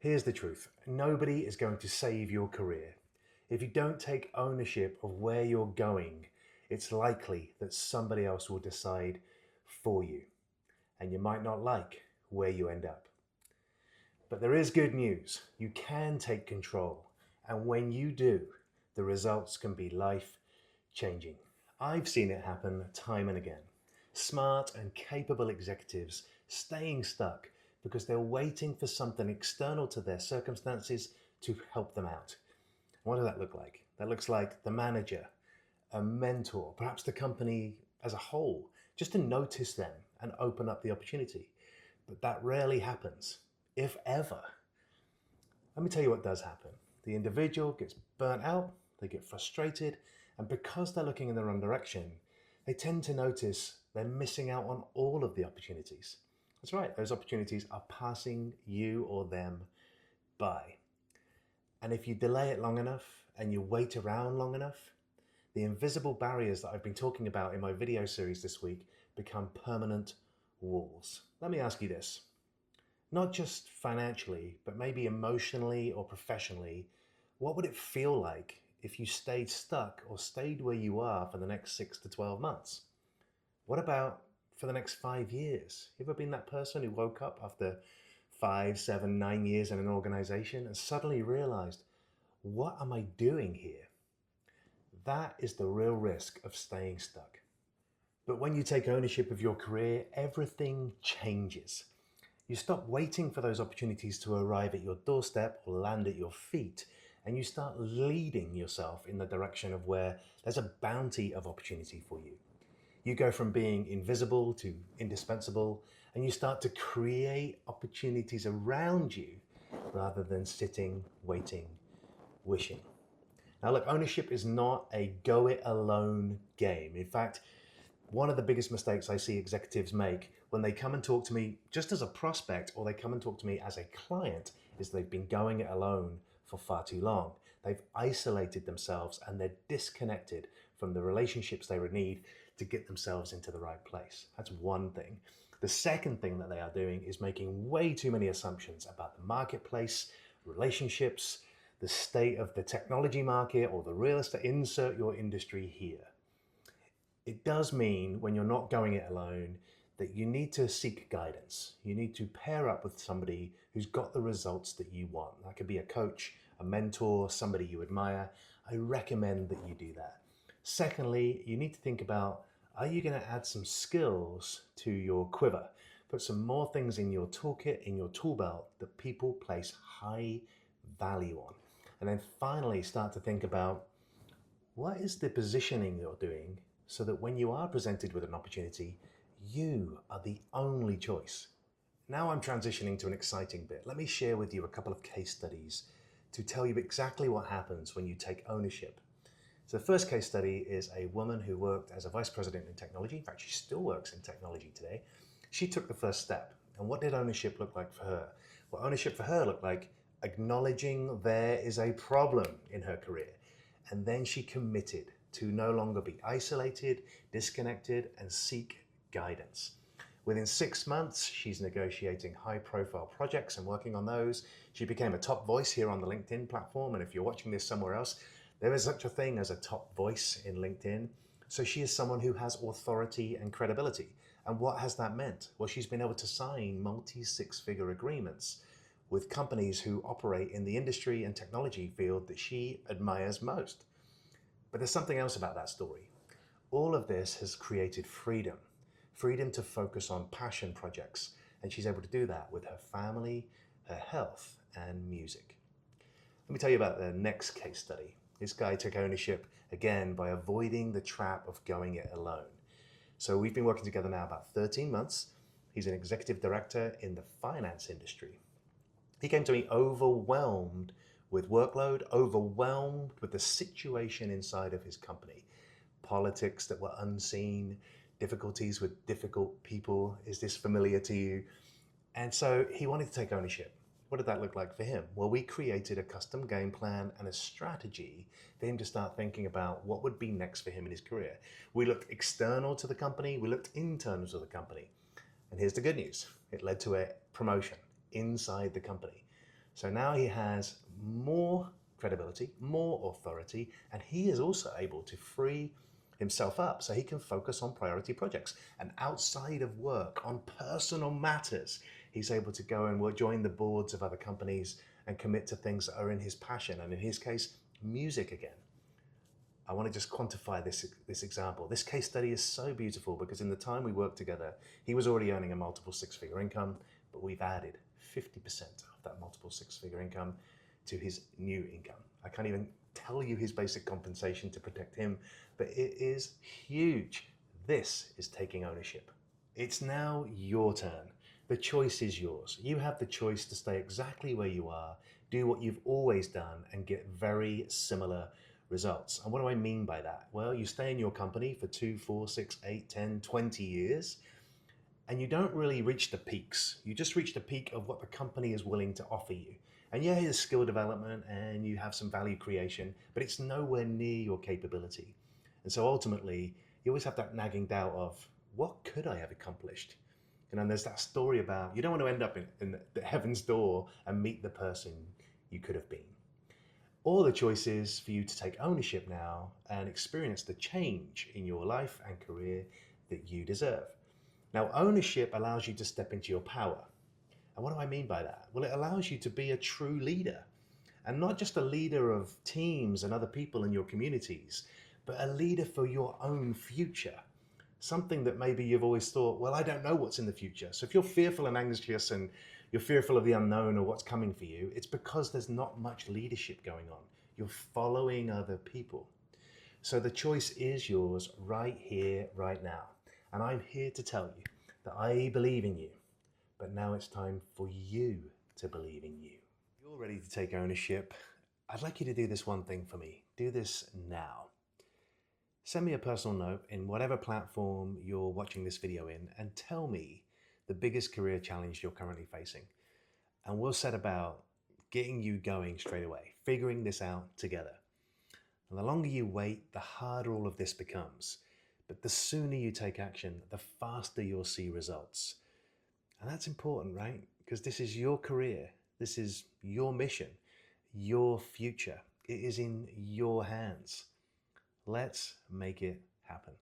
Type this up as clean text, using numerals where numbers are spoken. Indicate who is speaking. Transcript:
Speaker 1: Here's the truth. Nobody is going to save your career. If you don't take ownership of where you're going, it's likely that somebody else will decide for you, and you might not like where you end up. But there is good news. You can take control, and when you do, the results can be life-changing. I've seen it happen time and again. Smart and capable executives staying stuck because they're waiting for something external to their circumstances to help them out. What does that look like? That looks like the manager, a mentor, perhaps the company as a whole, just to notice them and open up the opportunity. But that rarely happens, if ever. Let me tell you what does happen. The individual gets burnt out, they get frustrated, and because they're looking in the wrong direction, they tend to notice they're missing out on all of the opportunities. That's right, those opportunities are passing you or them by. And if you delay it long enough and you wait around long enough, the invisible barriers that I've been talking about in my video series this week become permanent walls. Let me ask you this. Not just financially, but maybe emotionally or professionally, what would it feel like if you stayed stuck or stayed where you are for the next 6 to 12 months? What about for the next 5 years? You ever been that person who woke up after 5, 7, 9 years in an organization and suddenly realized, what am I doing here? That is the real risk of staying stuck. But when you take ownership of your career, everything changes. You stop waiting for those opportunities to arrive at your doorstep or land at your feet, and you start leading yourself in the direction of where there's a bounty of opportunity for you. You go from being invisible to indispensable, and you start to create opportunities around you rather than sitting, waiting, wishing. Now look, ownership is not a go it alone game. In fact, one of the biggest mistakes I see executives make when they come and talk to me just as a prospect or they come and talk to me as a client is they've been going it alone for far too long. They've isolated themselves and they're disconnected from the relationships they would need to get themselves into the right place. That's one thing. The second thing that they are doing is making way too many assumptions about the marketplace, relationships, the state of the technology market or the real estate. Insert your industry here. It does mean when you're not going it alone that you need to seek guidance. You need to pair up with somebody who's got the results that you want. That could be a coach, a mentor, somebody you admire. I recommend that you do that. Secondly, you need to think about, are you going to add some skills to your quiver? Put some more things in your toolkit, in your tool belt that people place high value on. And then finally start to think about, what is the positioning you're doing so that when you are presented with an opportunity, you are the only choice. Now I'm transitioning to an exciting bit. Let me share with you a couple of case studies to tell you exactly what happens when you take ownership. So the first case study is a woman who worked as a vice president in technology. In fact, she still works in technology today. She took the first step. And what did ownership look like for her? Well, ownership for her looked like acknowledging there is a problem in her career. And then she committed to no longer be isolated, disconnected, and seek guidance. Within 6 months, she's negotiating high-profile projects and working on those. She became a top voice here on the LinkedIn platform, and if you're watching this somewhere else, there is such a thing as a top voice in LinkedIn. So she is someone who has authority and credibility. And what has that meant? Well, she's been able to sign multi-six-figure agreements with companies who operate in the industry and technology field that she admires most. But there's something else about that story. All of this has created freedom to focus on passion projects. And she's able to do that with her family, her health, and music. Let me tell you about the next case study. This guy took ownership, again, by avoiding the trap of going it alone. So we've been working together now about 13 months. He's an executive director in the finance industry. He came to me overwhelmed with workload, overwhelmed with the situation inside of his company. Politics that were unseen, difficulties with difficult people. Is this familiar to you? And so he wanted to take ownership. What did that look like for him? Well, we created a custom game plan and a strategy for him to start thinking about what would be next for him in his career. We looked external to the company, we looked internal to the company. And here's the good news. It led to a promotion inside the company. So now he has more credibility, more authority, and he is also able to free himself up so he can focus on priority projects. And outside of work, on personal matters, he's able to go and join the boards of other companies and commit to things that are in his passion, and in his case, music again. I want to just quantify this example. This case study is so beautiful because in the time we worked together, he was already earning a multiple six-figure income, but we've added 50% of that multiple six-figure income to his new income. I can't even tell you his basic compensation to protect him, but it is huge. This is taking ownership. It's now your turn. The choice is yours. You have the choice to stay exactly where you are, do what you've always done, and get very similar results. And what do I mean by that? Well, you stay in your company for 2, 4, 6, 8, 10, 20 years, and you don't really reach the peaks. You just reach the peak of what the company is willing to offer you. And yeah, there's skill development and you have some value creation, but it's nowhere near your capability. And so ultimately, you always have that nagging doubt of, what could I have accomplished? And then there's that story about you don't want to end up in the heaven's door and meet the person you could have been. Or the choice is for you to take ownership now and experience the change in your life and career that you deserve. Now, ownership allows you to step into your power. And what do I mean by that? Well, it allows you to be a true leader, and not just a leader of teams and other people in your communities, but a leader for your own future. Something that maybe you've always thought, well, I don't know what's in the future. So if you're fearful and anxious and you're fearful of the unknown or what's coming for you, it's because there's not much leadership going on. You're following other people. So the choice is yours right here, right now. And I'm here to tell you that I believe in you, but now it's time for you to believe in you. If you're ready to take ownership, I'd like you to do this one thing for me. Do this now. Send me a personal note in whatever platform you're watching this video in and tell me the biggest career challenge you're currently facing. And we'll set about getting you going straight away, figuring this out together. And the longer you wait, the harder all of this becomes. But the sooner you take action, the faster you'll see results. And that's important, right? Because this is your career. This is your mission, your future. It is in your hands. Let's make it happen.